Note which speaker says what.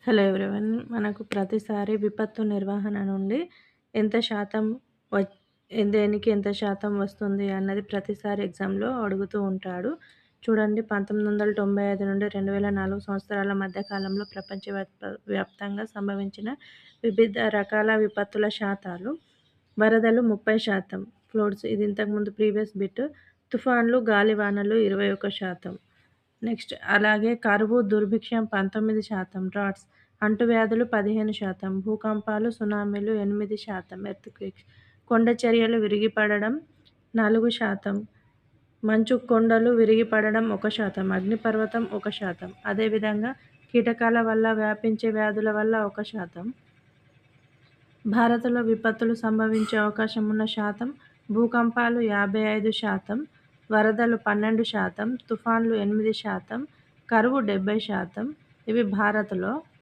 Speaker 1: Hello everyone. మనకు ప్రతిసారి విపత్తు నిర్వహణ నుండి ఎంత శాతం వచ్ దేనికి ఎంత శాతం వస్తుంది అన్నది ప్రతిసారి ఎగ్జామ్‌లో అడుగుతూ ఉంటాడు. చూడండి 1995 నుండి 2004 సంవత్సరాల మధ్య కాలంలో వ్యాప్తంగా సంభవించిన వివిధ రకాల విపత్తుల శాతాలు. వరదలు 30%, ఫ్లడ్స్ ఇది ఇంతకుముందు ప్రీవియస్ బిట్. తుఫాన్లు, గాలివానలు 21%. నెక్స్ట్ అలాగే కరువు, దుర్భిక్షం 19%, డ్రాట్స్ అంటువ్యాధులు 15%, భూకంపాలు, సునామీలు 8%, ఎర్త్‌క్వేక్స్ కొండ చర్యలు విరిగిపడడం 4%, మంచు కొండలు విరిగిపడడం 1%, అగ్నిపర్వతం 1%. అదేవిధంగా కీటకాల వల్ల వ్యాపించే వ్యాధుల వల్ల 1%. భారత్‌లో విపత్తులు సంభవించే అవకాశం ఉన్న శాతం: భూకంపాలు 55%, వరదలు 12%, తుఫాన్లు 8%, కరువు 70%. ఇవి భారత్‌లో.